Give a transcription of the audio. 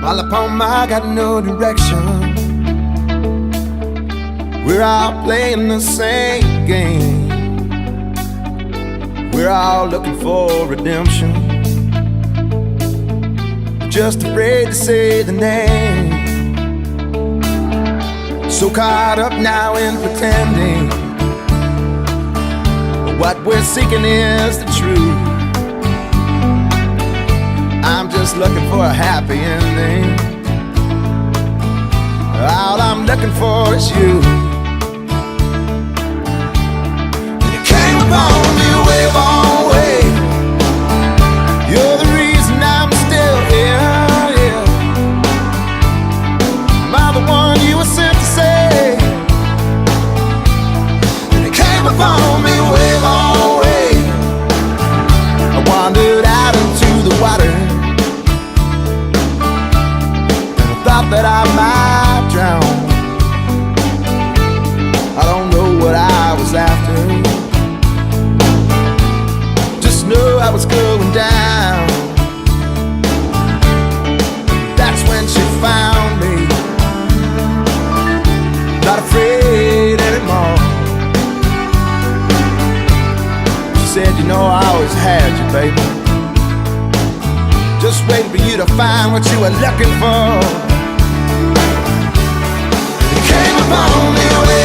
All upon my got no direction. We're all playing the same game. We're all looking for redemption, just afraid to say the name. So caught up now in pretending, but what we're seeking is the truth. I'm just looking for a happy ending. All I'm looking for is you. You came upon me way, long way. You're the reason I'm still here, yeah. Am I the one you were sent to say? You came upon me way, long way. I wandered out into the water, thought that I might drown. I don't know what I was after, just know I was going down. That's when she found me, not afraid anymore. She said, you know I always had you, baby, just waiting for you to find what you were looking for. You came upon me way